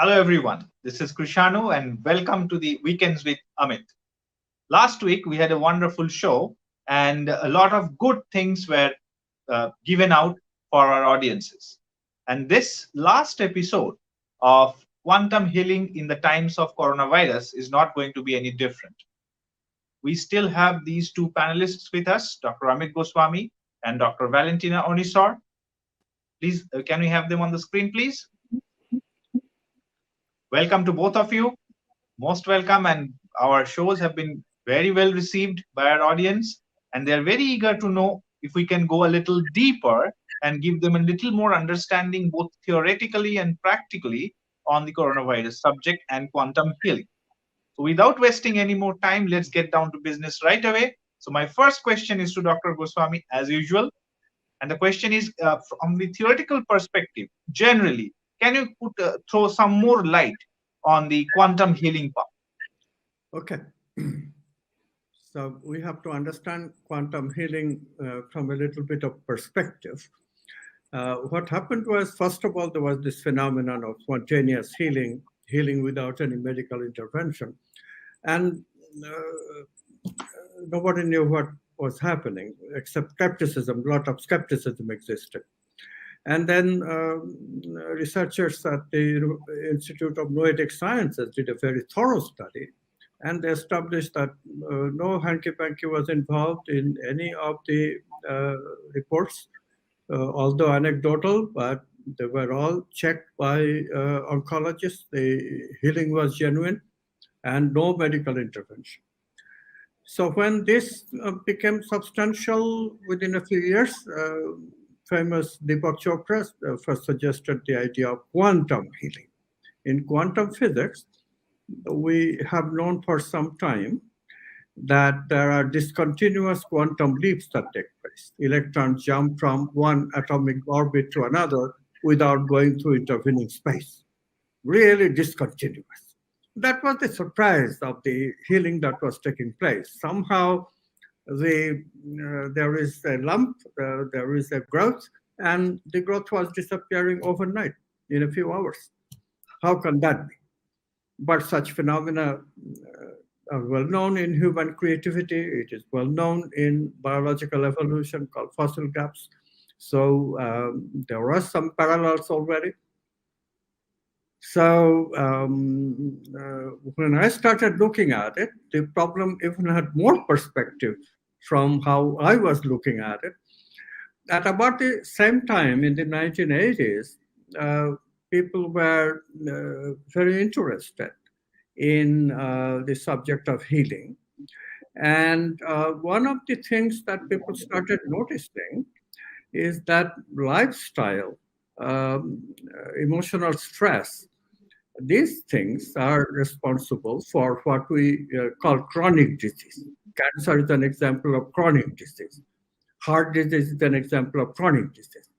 Hello, everyone. This is Krishanu, and welcome to the Weekends with Amit. Last week, we had a wonderful show, and a lot of good things were given out for our audiences. And this last episode of Quantum Healing in the Times of Coronavirus is not going to be any different. We still have these two panelists with us, Dr. Amit Goswami and Dr. Valentina Onisor. Please, can we have them on the screen, please? Welcome to both of you. Most welcome, and our shows have been very well received by our audience, and they're very eager to know if we can go a little deeper and give them a little more understanding, both theoretically and practically, on the coronavirus subject and quantum healing. So, without wasting any more time, let's get down to business right away. So, my first question is to Dr. Goswami, as usual. And the question is from the theoretical perspective, generally, can you throw some more light on the quantum healing part? Okay. So we have to understand quantum healing from a little bit of perspective. What happened was, first of all, there was this phenomenon of spontaneous healing without any medical intervention. And nobody knew what was happening, except skepticism. A lot of skepticism existed. And then researchers at the Institute of Noetic Sciences did a very thorough study, and they established that no hanky-panky was involved in any of the reports, although anecdotal, but they were all checked by oncologists. The healing was genuine and no medical intervention. So when this became substantial within a few years, famous Deepak Chopra first suggested the idea of quantum healing. In quantum physics, we have known for some time that there are discontinuous quantum leaps that take place. Electrons jump from one atomic orbit to another without going through intervening space. Really discontinuous. That was the surprise of the healing that was taking place. Somehow, there is a lump, there is a growth, and the growth was disappearing overnight in a few hours. How can that be? But such phenomena are well known in human creativity. It is well known in biological evolution called fossil gaps. So there are some parallels already. So when I started looking at it, the problem even had more perspective from how I was looking at it. At about the same time in the 1980s, people were very interested in the subject of healing. And one of the things that people started noticing is that lifestyle, emotional stress, these things are responsible for what we call chronic disease. Cancer is an example of chronic disease. Heart disease is an example of chronic disease.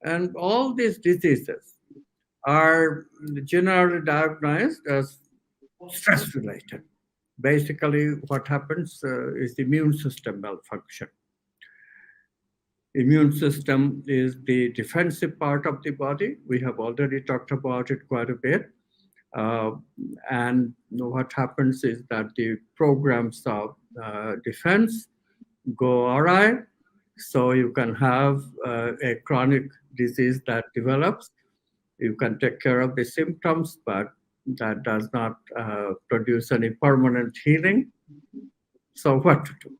And all these diseases are generally diagnosed as stress-related. Basically, what happens is the immune system malfunction. Immune system is the defensive part of the body. We have already talked about it quite a bit. And what happens is that the programs of defense go awry, so you can have a chronic disease that develops. You can take care of the symptoms, but that does not produce any permanent healing. So what to do?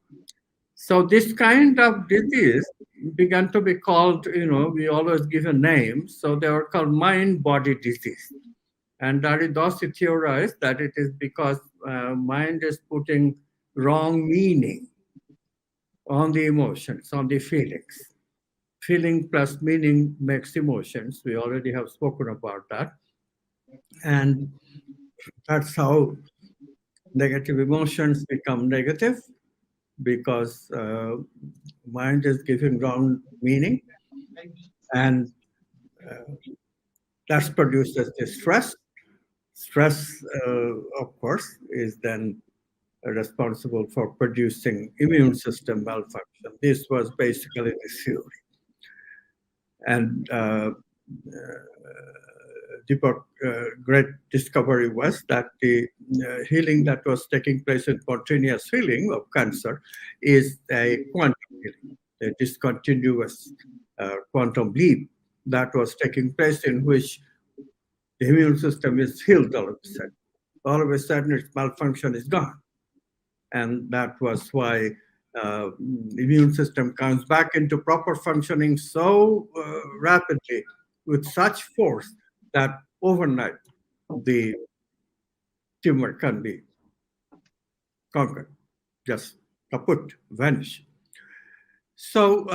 So this kind of disease began to be called, we always give a name, so they are called mind-body disease. And Daridossi theorized that it is because mind is putting wrong meaning on the emotions, on the feelings. Feeling plus meaning makes emotions. We already have spoken about that. And that's how negative emotions become negative, because mind is giving wrong meaning. And that produces the stress. Stress, of course, is then responsible for producing immune system malfunction. This was basically the theory. And great discovery was that the healing that was taking place in spontaneous healing of cancer is a quantum healing, a discontinuous quantum leap that was taking place in which the immune system is healed all of a sudden. All of a sudden, its malfunction is gone. And that was why the immune system comes back into proper functioning so rapidly with such force that overnight the tumor can be conquered, just kaput, vanish. So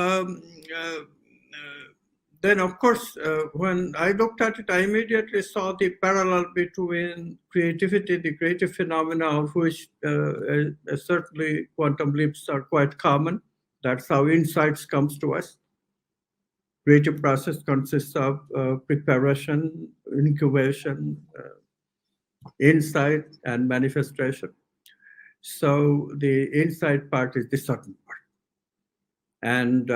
then, of course, when I looked at it, I immediately saw the parallel between creativity, the creative phenomena of which certainly quantum leaps are quite common. That's how insights comes to us. Creative process consists of preparation, incubation, insight, and manifestation. So the insight part is the certain part. And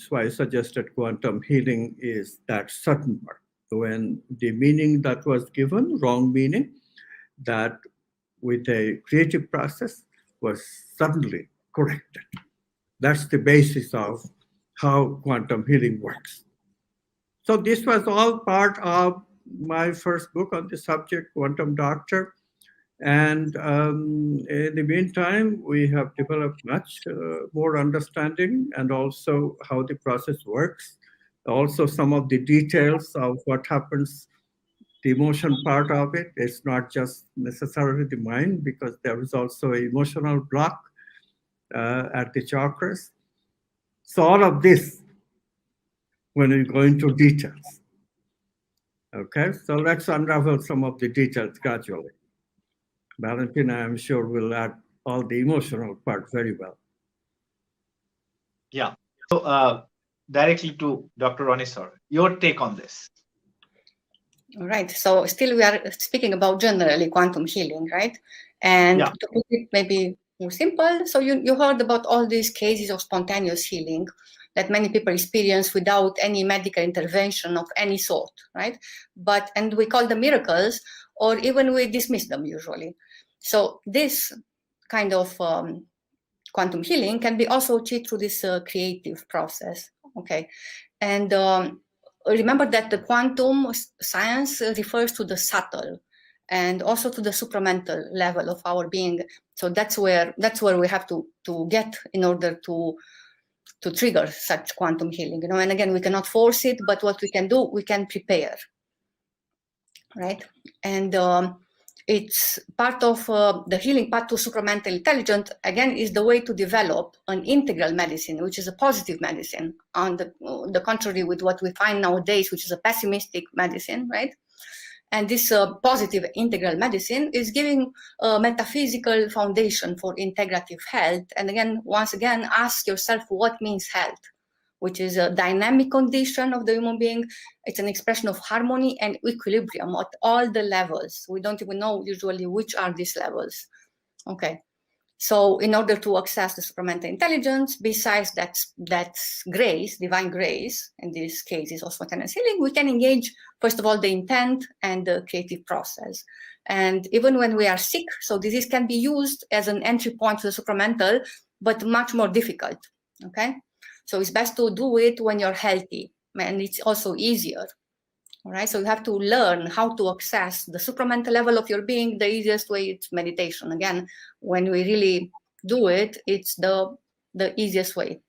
so I suggested quantum healing is that certain part. When the meaning that was given, wrong meaning, that with a creative process was suddenly corrected. That's the basis of how quantum healing works. So this was all part of my first book on the subject, Quantum Doctor. And in the meantime, we have developed much more understanding and also how the process works. Also, some of the details of what happens, the emotion part of it. It's not just necessarily the mind, because there is also an emotional block at the chakras. So all of this, when we go into details. Okay, so let's unravel some of the details gradually. Valentina, I'm sure, will add all the emotional part very well. Yeah. So directly to Dr. Ronisor, your take on this. All right. So still we are speaking about generally quantum healing, right? And Yeah. to put it maybe more simple, so you heard about all these cases of spontaneous healing that many people experience without any medical intervention of any sort, right? And we call them miracles, or even we dismiss them usually. So this kind of quantum healing can be also achieved through this creative process, okay? And remember that the quantum science refers to the subtle and also to the supramental level of our being. So that's where we have to get in order to trigger such quantum healing, and again, we cannot force it, but what we can do, we can prepare, right? And it's part of the healing path to supramental intelligence, again, is the way to develop an integral medicine, which is a positive medicine, on the contrary with what we find nowadays, which is a pessimistic medicine, right? And this positive integral medicine is giving a metaphysical foundation for integrative health. And again, once again, ask yourself what means health, which is a dynamic condition of the human being. It's an expression of harmony and equilibrium at all the levels. We don't even know usually which are these levels. Okay. So in order to access the supramental intelligence, besides that's grace, divine grace, in this case is also spontaneous healing, we can engage, first of all, the intent and the creative process. And even when we are sick, so disease can be used as an entry point to the supramental, but much more difficult, okay? So it's best to do it when you're healthy, and it's also easier. All right, so you have to learn how to access the supramental level of your being. The easiest way is meditation. Again, when we really do it, it's the easiest way,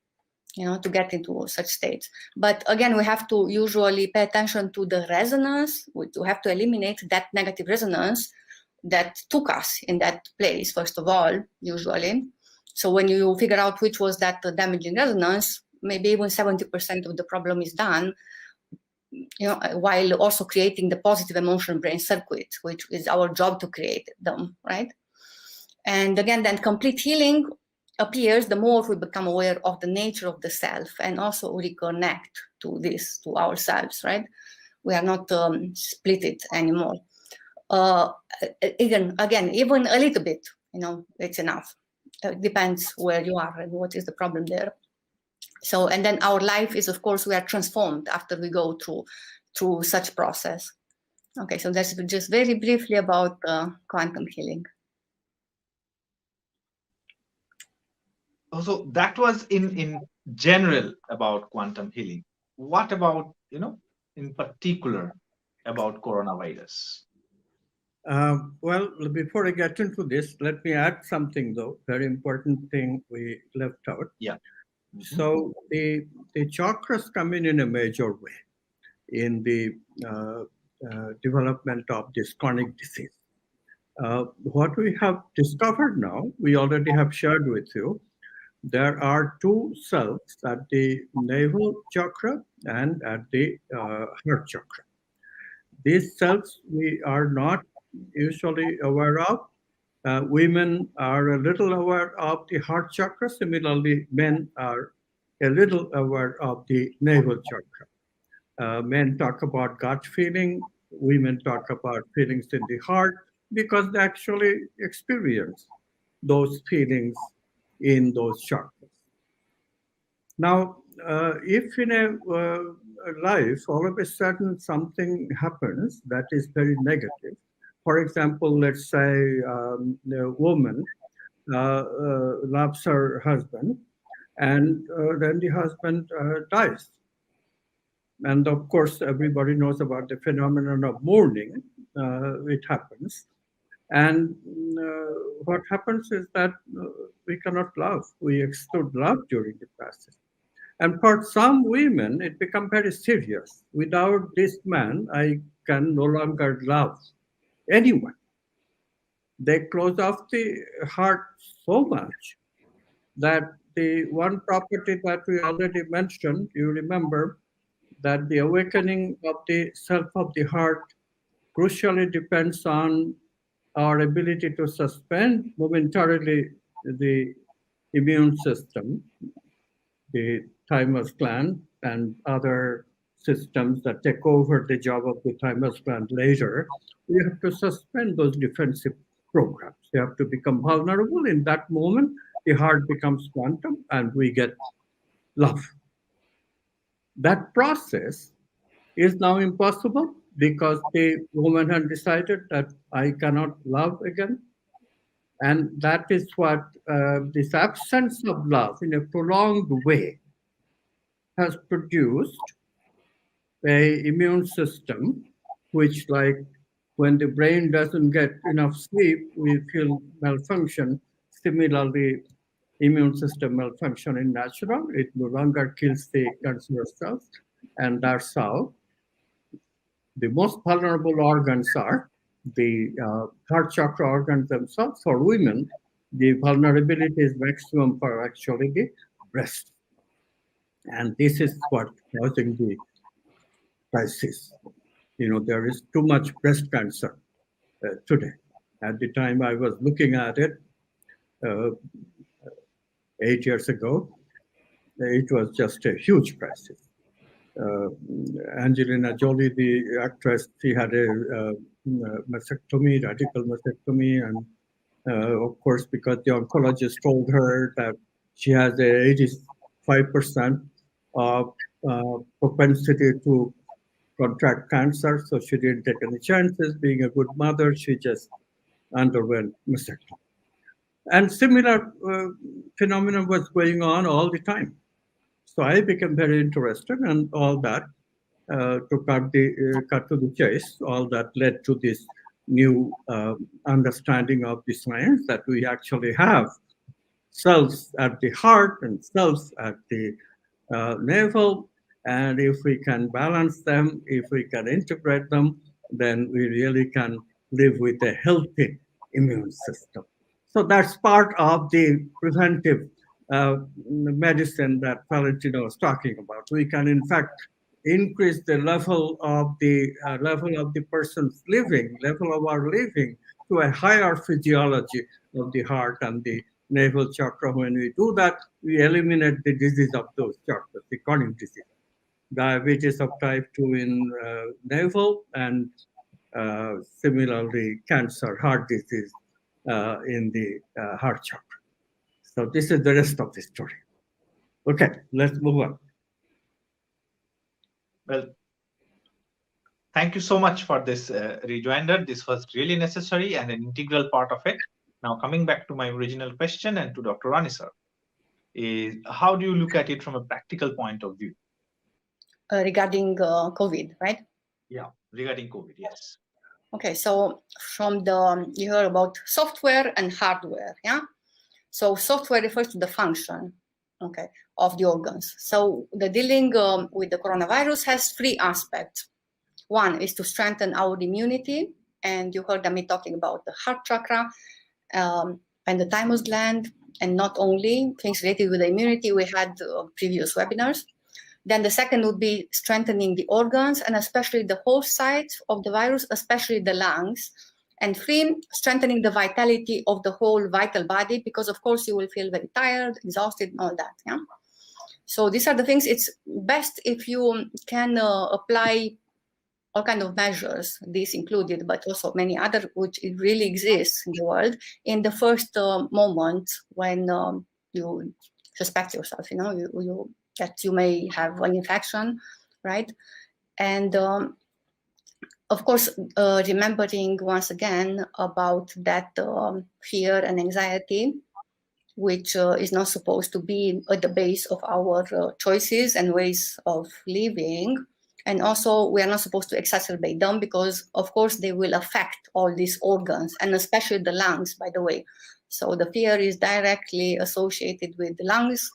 to get into such states. But again, we have to usually pay attention to the resonance. We have to eliminate that negative resonance that took us in that place, first of all, usually. So when you figure out which was that damaging resonance, maybe even 70% of the problem is done, while also creating the positive emotion brain circuit, which is our job to create them, right? And again, then complete healing appears the more we become aware of the nature of the self and also reconnect to ourselves, right? We are not split it anymore. Again, even a little bit, it's enough. It depends where you are and what is the problem there. So, and then our life is, of course, we are transformed after we go through such process. Okay, so that's just very briefly about quantum healing. So that was in general about quantum healing. What about, in particular about coronavirus? Well, before I get into this, let me add something though. Very important thing we left out. Yeah. Mhm. So the chakras come in a major way in the development of this chronic disease. What we have discovered now, we already have shared with you, there are two cells at the navel chakra and at the heart chakra. These cells we are not usually aware of. Women are a little aware of the heart chakra. Similarly, men are a little aware of the navel chakra. Men talk about gut feeling, women talk about feelings in the heart because they actually experience those feelings in those chakras. Now, if in a life all of a sudden something happens that is very negative, for example, let's say a woman loves her husband and then the husband dies. And of course, everybody knows about the phenomenon of mourning. It happens. And what happens is that we cannot love. We exclude love during the process. And for some women, it becomes very serious. Without this man, I can no longer love anyone. They close off the heart so much that the one property that we already mentioned, you remember that the awakening of the self of the heart crucially depends on our ability to suspend momentarily the immune system, the thymus gland, and other systems that take over the job of the thymus gland later. We have to suspend those defensive programs. They have to become vulnerable. In that moment, the heart becomes quantum and we get love. That process is now impossible because the woman had decided that I cannot love again. And that is what this absence of love in a prolonged way has produced a immune system which, like when the brain doesn't get enough sleep, we feel malfunction. Similarly, immune system malfunction in natural, it no longer kills the cancerous cells, and that's how the most vulnerable organs are the heart chakra organs themselves. For women, the vulnerability is maximum for actually the breast. And this is what causing the crisis. There is too much breast cancer today. At the time I was looking at it uh, 8 years ago, it was just a huge crisis. uh, Angelina Jolie, the actress, she had a mastectomy, radical mastectomy, and of course, because the oncologist told her that she has a 85% of propensity to contract cancer, so she didn't take any chances. Being a good mother, she just underwent mastectomy. And similar phenomenon was going on all the time. So I became very interested, and all that to cut to the chase. All that led to this new understanding of the science that we actually have cells at the heart and cells at the navel, and if we can balance them, if we can integrate them, then we really can live with a healthy immune system. So that's part of the preventive medicine that Valentino was talking about. We can, in fact, increase the level of the person's living, level of our living, to a higher physiology of the heart and the navel chakra. When we do that, we eliminate the disease of those chakras, the chronic disease. Diabetes of type 2 in navel, and similarly cancer, heart disease in the heart chakra. So this is the rest of the story. Okay, let's move on. Well, Thank you so much for this rejoinder. This was really necessary and an integral part of it. Now, coming back to my original question and to Dr. Rani sir, is how do you look at it from a practical point of view? Regarding COVID, right? Yeah, regarding COVID, yes. Okay, so from you heard about software and hardware, yeah? So software refers to the function, okay, of the organs. So the dealing with the coronavirus has three aspects. One is to strengthen our immunity, and you heard Amit talking about the heart chakra and the thymus gland, and not only things related with the immunity, we had previous webinars. Then the second would be strengthening the organs and especially the host sites of the virus, especially the lungs. And three, strengthening the vitality of the whole vital body, because of course you will feel very tired, exhausted, and all that. Yeah. So these are the things. It's best if you can apply all kind of measures, these included, but also many other which it really exists in the world in the first moment when you suspect yourself. You know, that you may have an infection, right? And of course, remembering once again about that fear and anxiety, which is not supposed to be at the base of our choices and ways of living. And also, we are not supposed to exacerbate them because, of course, they will affect all these organs, and especially the lungs, by the way. So the fear is directly associated with the lungs,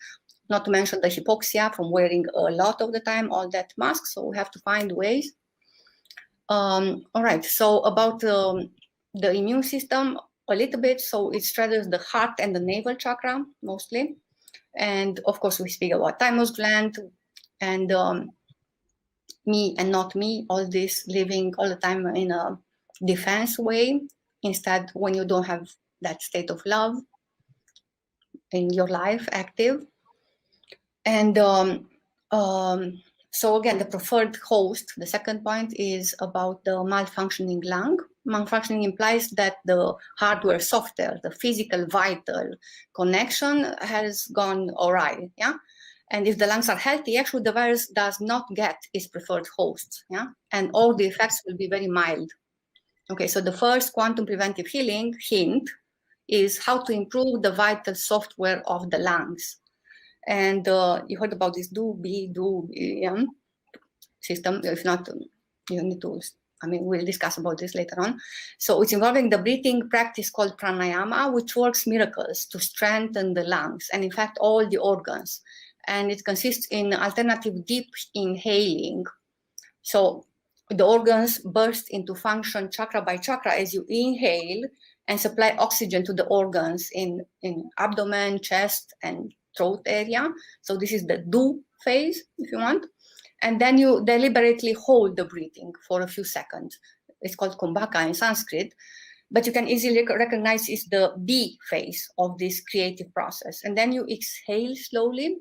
not to mention the hypoxia from wearing a lot of the time all that mask. So we have to find ways. All right, so about the immune system a little bit. So it straddles the heart and the navel chakra mostly. And of course, we speak about thymus gland and me and not me, all this living all the time in a defense way. Instead, when you don't have that state of love in your life active. And so again, the preferred host, the second point is about the malfunctioning lung. Malfunctioning implies that the hardware, software, the physical, vital connection has gone awry, yeah? And if the lungs are healthy, actually the virus does not get its preferred host, yeah? And all the effects will be very mild. Okay, so the first quantum preventive healing hint is how to improve the vital software of the lungs. And you heard about this do-be system. If not, you need to, we'll discuss about this later on. So it's involving the breathing practice called Pranayama, which works miracles to strengthen the lungs and in fact all the organs. And it consists in alternative deep inhaling. So the organs burst into function chakra by chakra as you inhale and supply oxygen to the organs in abdomen, chest, and throat area. So this is the do phase, if you want. And then you deliberately hold the breathing for a few seconds. It's called kumbhaka in Sanskrit, but you can easily recognize it's the B phase of this creative process. And then you exhale slowly,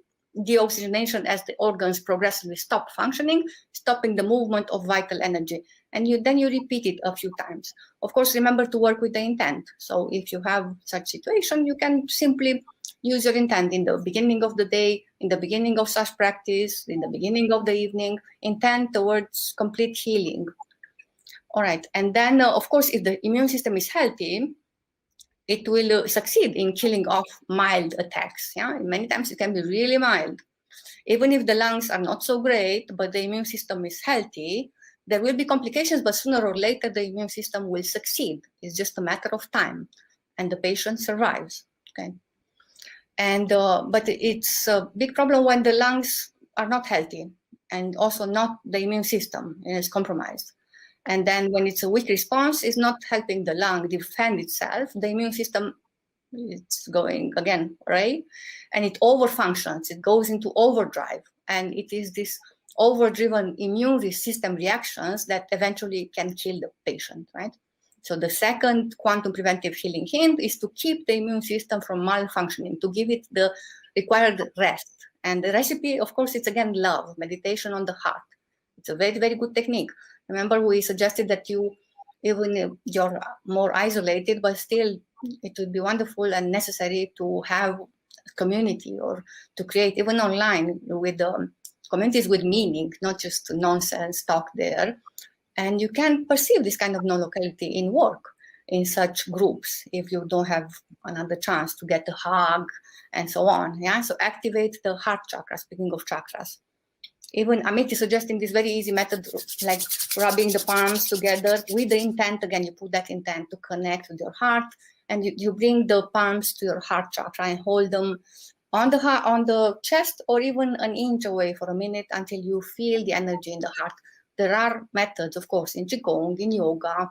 deoxygenation as the organs progressively stop functioning, stopping the movement of vital energy. And then you repeat it a few times. Of course, remember to work with the intent. So if you have such situation, you can simply use your intent in the beginning of the day, in the beginning of such practice, in the beginning of the evening, intent towards complete healing. All right. And then, of course, if the immune system is healthy, it will succeed in killing off mild attacks. Yeah, many times it can be really mild. Even if the lungs are not so great, but the immune system is healthy, there will be complications, but sooner or later the immune system will succeed. It's just a matter of time, and the patient survives. Okay, and but it's a big problem when the lungs are not healthy, and also not the immune system is compromised. And then when it's a weak response, it's not helping the lung defend itself. The immune system, it's going again, right? And it overfunctions, it goes into overdrive. And it is this overdriven immune system reactions that eventually can kill the patient, right? So the second quantum preventive healing hint is to keep the immune system from malfunctioning, to give it the required rest. And the recipe, of course, it's again love, meditation on the heart. It's a very, very good technique. Remember, we suggested that you, even if you're more isolated, but still it would be wonderful and necessary to have a community or to create, even online, with communities with meaning, not just nonsense talk there. And you can perceive this kind of non-locality in work, in such groups, if you don't have another chance to get a hug and so on. Yeah, so activate the heart chakra, speaking of chakras. Even Amit is suggesting this very easy method, like rubbing the palms together with the intent. Again, you put that intent to connect with your heart, and you bring the palms to your heart chakra and hold them on the heart, on the chest, or even an inch away for a minute until you feel the energy in the heart. There are methods, of course, in Qigong, in yoga.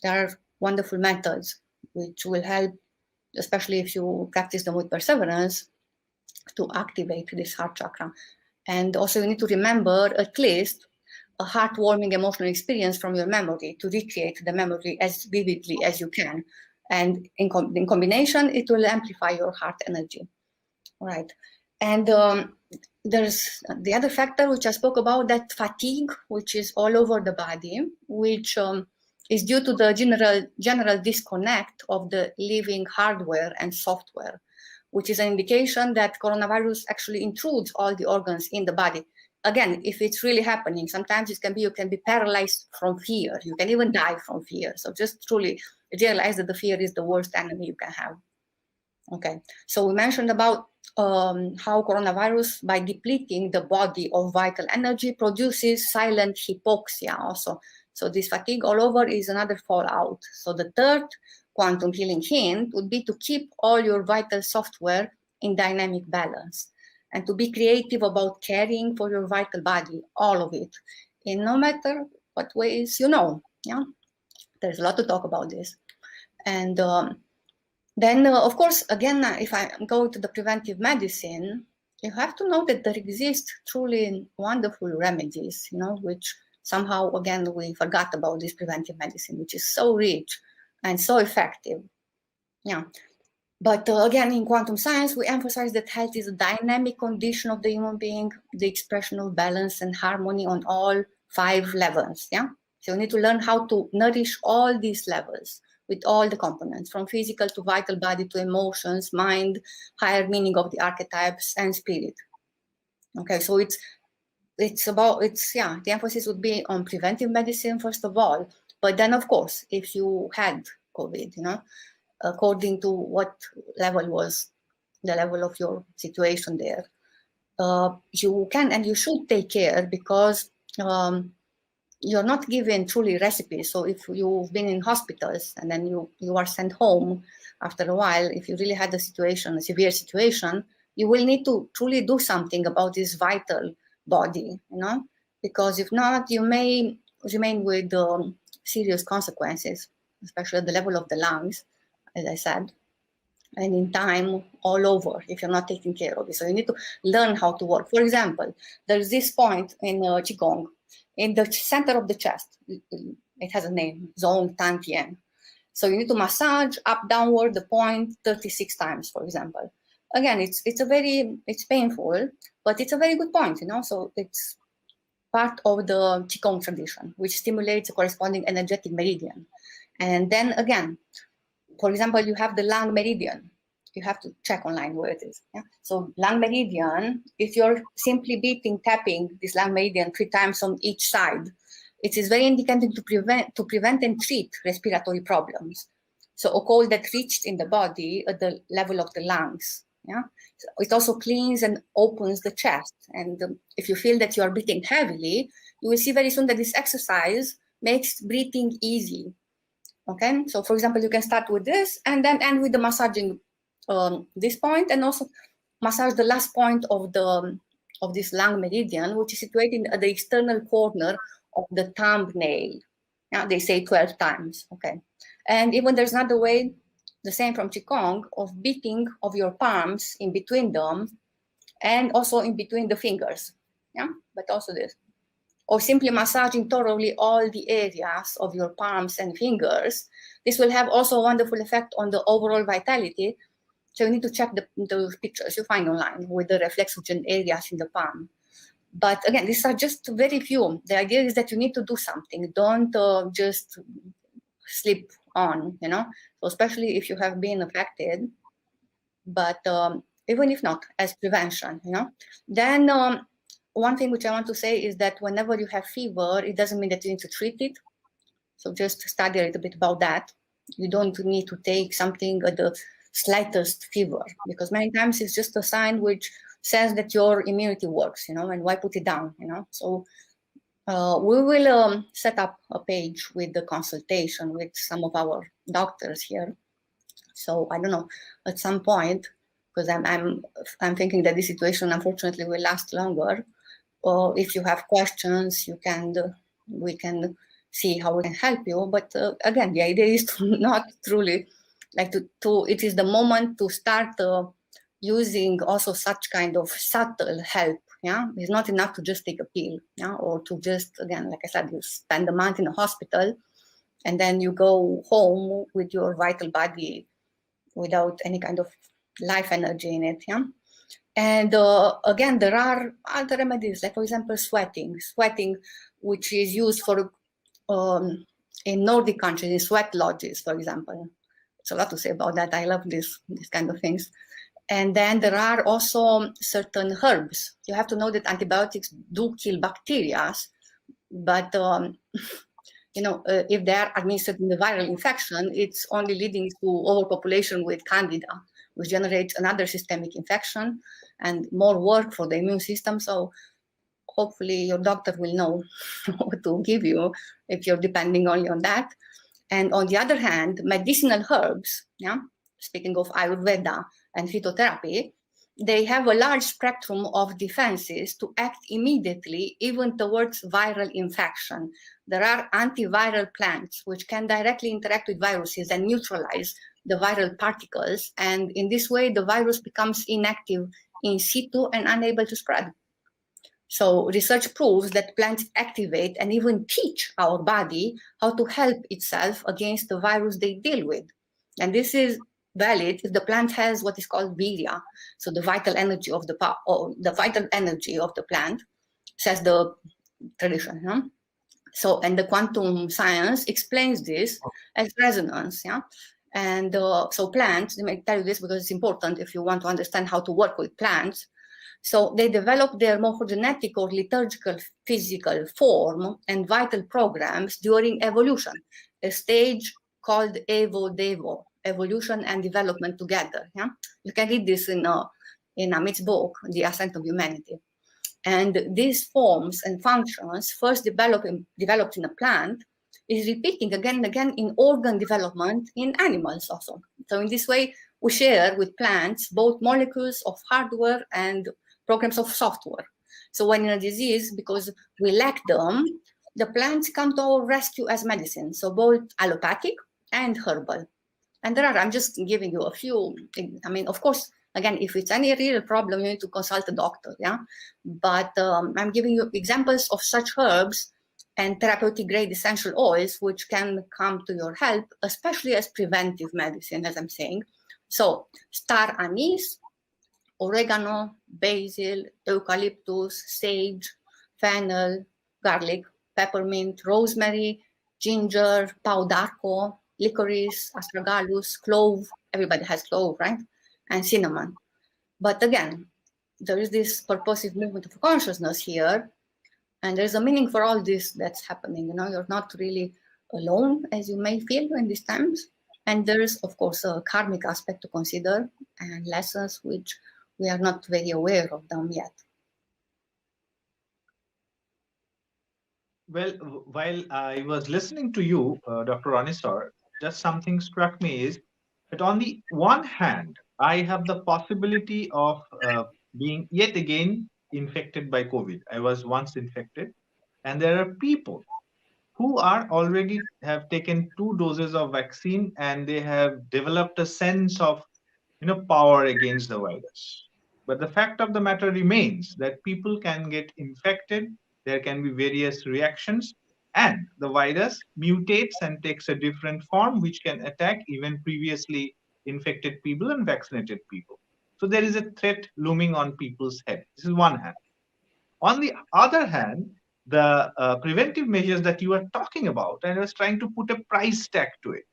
There are wonderful methods which will help, especially if you practice them with perseverance, to activate this heart chakra. And also you need to remember at least a heartwarming emotional experience from your memory to recreate the memory as vividly as you can. And in combination, it will amplify your heart energy. All right. And there's the other factor which I spoke about, that fatigue, which is all over the body, which is due to the general disconnect of the living hardware and software, which is an indication that coronavirus actually intrudes all the organs in the body. Again, if it's really happening, sometimes you can be paralyzed from fear. You can even die from fear. So just truly realize that the fear is the worst enemy you can have. Okay, so we mentioned about how coronavirus, by depleting the body of vital energy, produces silent hypoxia also. So this fatigue all over is another fallout. So the third quantum healing hint would be to keep all your vital software in dynamic balance and to be creative about caring for your vital body, all of it, in no matter what ways you know. Yeah, there's a lot to talk about this. And then, of course, again, if I go to the preventive medicine, you have to know that there exist truly wonderful remedies, which somehow, again, we forgot about this preventive medicine, which is so rich and so effective. Yeah. But again, in quantum science, we emphasize that health is a dynamic condition of the human being, the expression of balance and harmony on all 5 levels. Yeah. So you need to learn how to nourish all these levels with all the components, from physical to vital body to emotions, mind, higher meaning of the archetypes, and spirit. Okay, so the emphasis would be on preventive medicine first of all, but then of course, if you had COVID, according to what level was the level of your situation there, you can and you should take care, because you're not given truly recipes. So if you've been in hospitals and then you are sent home after a while, if you really had a severe situation, you will need to truly do something about this vital body, because if not, you may remain with serious consequences, especially at the level of the lungs, as I said, and in time all over if you're not taking care of it. So you need to learn how to work. For example, there's this point in Qigong, in the center of the chest. It has a name, Zong Tan Tien. So you need to massage up downward the point 36 times, for example. Again, it's painful, but it's a very good point, So it's part of the Qigong tradition, which stimulates a corresponding energetic meridian. And then again, for example, you have the lung meridian. You have to check online where it is. Yeah? So lung meridian, if you're simply tapping this lung meridian 3 times on each side, it is very indicative to prevent and treat respiratory problems. So a cold that reached in the body at the level of the lungs. Yeah, so it also cleans and opens the chest. And if you feel that you are breathing heavily, you will see very soon that this exercise makes breathing easy. Okay, so for example, you can start with this and then end with the massaging this point, and also massage the last point of this lung meridian, which is situated at the external corner of the thumbnail. Now they say 12 times. Okay, and even there's another way, the same from Qigong, of beating of your palms in between them, and also in between the fingers. Yeah, but also this. Or simply massaging thoroughly all the areas of your palms and fingers. This will have also a wonderful effect on the overall vitality. So you need to check the pictures you find online with the reflexogen areas in the palm. But again, these are just very few. The idea is that you need to do something. Don't just sleep on, So especially if you have been affected, but even if not, as prevention, Then one thing which I want to say is that whenever you have fever, it doesn't mean that you need to treat it. So just study a little bit about that. You don't need to take something at the slightest fever, because many times it's just a sign which says that your immunity works, and why put it down, So we will set up a page with the consultation with some of our doctors here. So I don't know, at some point, because I'm thinking that this situation unfortunately will last longer. Or if you have questions, we can see how we can help you. But again, the idea is to not truly like to it is the moment to start using also such kind of subtle help. Yeah, it's not enough to just take a pill, or to just, again, like I said, you spend a month in a hospital and then you go home with your vital body without any kind of life energy in it. Yeah. And again, there are other remedies, like for example, sweating, which is used for in Nordic countries, in sweat lodges, for example. It's a lot to say about that. I love these kind of things. And then there are also certain herbs. You have to know that antibiotics do kill bacteria, but if they are administered in the viral infection, it's only leading to overpopulation with candida, which generates another systemic infection and more work for the immune system. So hopefully your doctor will know what to give you if you're depending only on that. And on the other hand, medicinal herbs, speaking of Ayurveda and phytotherapy, they have a large spectrum of defenses to act immediately, even towards viral infection. There are antiviral plants which can directly interact with viruses and neutralize the viral particles. And in this way, the virus becomes inactive in situ and unable to spread. So research proves that plants activate and even teach our body how to help itself against the virus they deal with. And this is valid if the plant has what is called virya, so the vital energy of the plant, says the tradition. Yeah? So, and the quantum science explains this as resonance. Yeah. And so plants, let me tell you this because it's important if you want to understand how to work with plants. So they develop their morphogenetic or liturgical physical form and vital programs during evolution, a stage called Evo-Devo, evolution and development together. Yeah? You can read this in Amit's book, The Ascent of Humanity. And these forms and functions first developed in a plant is repeating again and again in organ development in animals also. So in this way, we share with plants both molecules of hardware and programs of software. So when in a disease, because we lack them, the plants come to our rescue as medicine. So both allopathic and herbal. And I'm just giving you a few, of course, again, if it's any real problem, you need to consult a doctor, yeah? But I'm giving you examples of such herbs and therapeutic grade essential oils, which can come to your help, especially as preventive medicine, as I'm saying. So star anise, oregano, basil, eucalyptus, sage, fennel, garlic, peppermint, rosemary, ginger, pau d'arco, licorice, astragalus, clove. Everybody has clove, right? And cinnamon. But again, there is this purposive movement of consciousness here, and there's a meaning for all this that's happening. You're not really alone as you may feel in these times. And there's, of course, a karmic aspect to consider and lessons which we are not very aware of them yet. Well, while I was listening to you, Dr. Anisar, just something struck me is that on the one hand, I have the possibility of being yet again infected by COVID. I was once infected, and there are people who are already have taken 2 doses of vaccine and they have developed a sense of power against the virus. But the fact of the matter remains that people can get infected, there can be various reactions, and the virus mutates and takes a different form, which can attack even previously infected people and vaccinated people. So there is a threat looming on people's head. This is one hand. On the other hand, the preventive measures that you are talking about, and I was trying to put a price tag to it.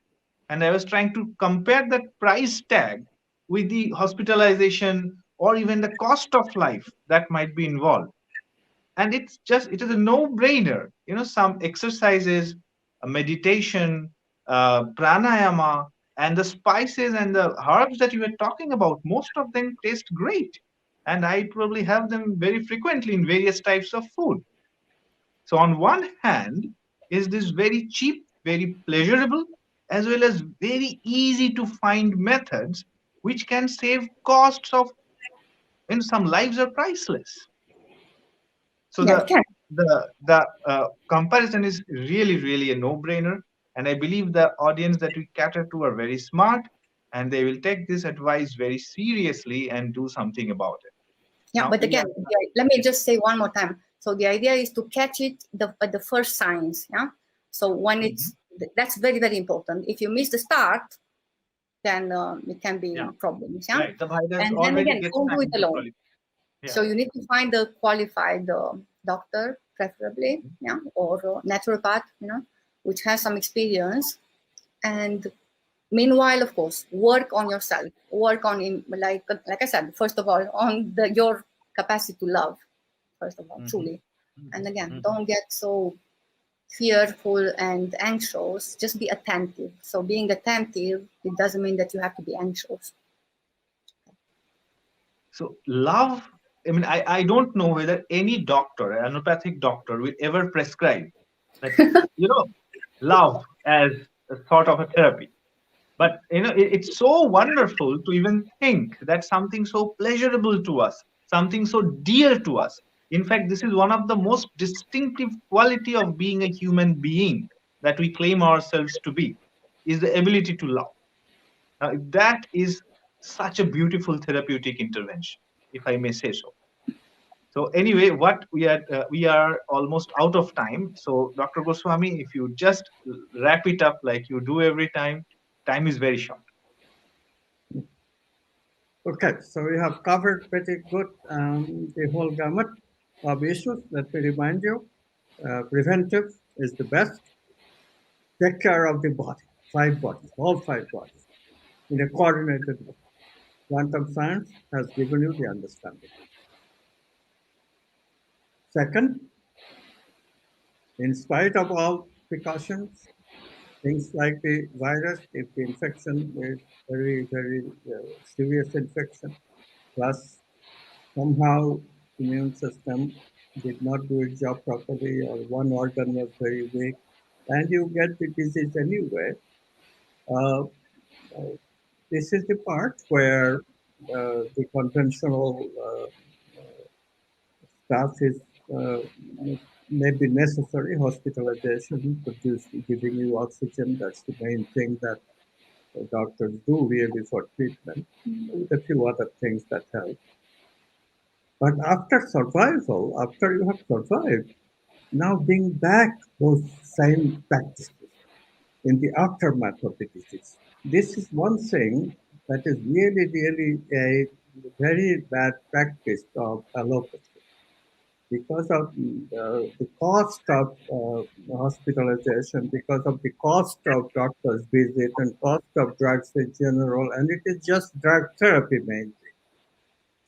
And I was trying to compare that price tag with the hospitalization or even the cost of life that might be involved. And it is a no-brainer. Some exercises, meditation, pranayama, and the spices and the herbs that you were talking about, most of them taste great. And I probably have them very frequently in various types of food. So on one hand, is this very cheap, very pleasurable, as well as very easy to find methods which can save costs of, some lives are priceless. So Yeah, it can. the comparison is really really a no-brainer, and I believe the audience that we cater to are very smart, and they will take this advice very seriously and do something about it. Yeah, Now but we again, are. let me just say one more time. So the idea is to catch it at the first signs. Yeah. So when Mhm. that's very, very important. If you miss the start, then it can be Yeah, problems. Yeah. right. The virus And then already again, gets don't do it time to alone. proliferate. Yeah. So you need to find a qualified doctor, preferably, Mhm. yeah, or naturopath, which has some experience. And meanwhile, of course, work on yourself. Work on, like I said, first of all, on your capacity to love. First of all, Mhm. truly. And Mhm. again, Mhm. don't get so fearful and anxious. Just be attentive. So being attentive, it doesn't mean that you have to be anxious. So love. I mean, I don't know whether any doctor, an allopathic doctor, will ever prescribe that, you know, love as a sort of a therapy. But it's so wonderful to even think that something so pleasurable to us, something so dear to us. In fact, this is one of the most distinctive quality of being a human being that we claim ourselves to be, is the ability to love. Now, that is such a beautiful therapeutic intervention, if I may say so. So anyway, what we are almost out of time. So Dr. Goswami, if you just wrap it up like you do every time, time is very short. Okay, so we have covered pretty good the whole gamut of issues. Let me remind you, preventive is the best. Take care of the body, five bodies, all five bodies, in a coordinated way. Quantum science has given you the understanding. Second, in spite of all precautions, things like the virus, if the infection is very, very serious infection, plus somehow immune system did not do its job properly or one organ was very weak, and you get the disease anyway. Uh, uh, this is the part where the conventional stuff is uh, maybe necessary. Hospitalization, giving you oxygen, that's the main thing that doctors do really for treatment, with a few other things that help. But after survival, after you have survived, now bring back those same practices in the aftermath of the disease. This is one thing that is really, really a very bad practice of allopathy because of the cost of hospitalization, because of the cost of doctor's visit and cost of drugs in general, and it is just drug therapy mainly.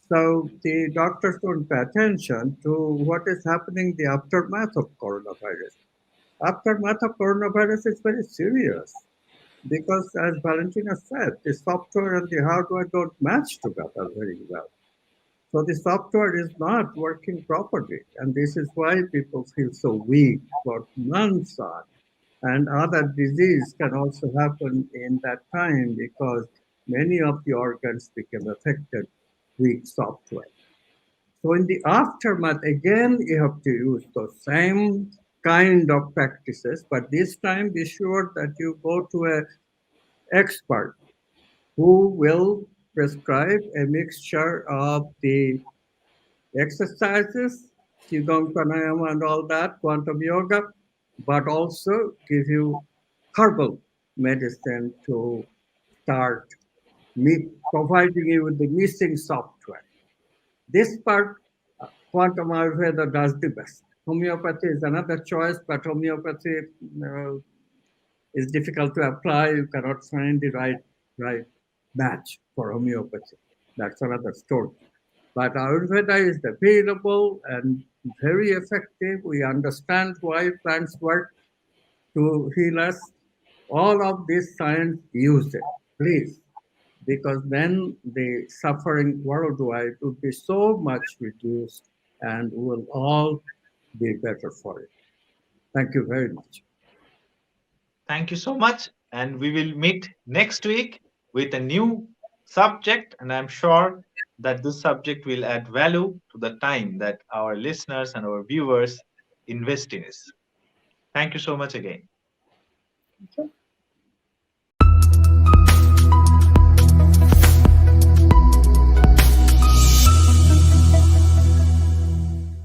So the doctors don't pay attention to what is happening the aftermath of coronavirus. Aftermath of coronavirus is very serious because, as Valentina said, the software and the hardware don't match together very well. So the software is not working properly, and this is why people feel so weak for months on. And other disease can also happen in that time because many of the organs became affected with software. So in the aftermath, again, you have to use those same kind of practices, but this time be sure that you go to an expert who will prescribe a mixture of the exercises, Qigong, Pranayama, and all that, quantum yoga, but also give you herbal medicine to start providing you with the missing software. This part, quantum Ayurveda does the best. Homeopathy is another choice, but homeopathy uh, is difficult to apply. You cannot find the right match for homeopathy. That's another story. But Ayurveda is available, and very effective. We understand why plants work to heal us. All of this science, use it, please, because then the suffering worldwide would be so much reduced and we'll all be better for it. Thank you very much. Thank you so much. And we will meet next week with a new subject. And I'm sure that this subject will add value to the time that our listeners and our viewers invest in this. Thank you so much again. Thank you.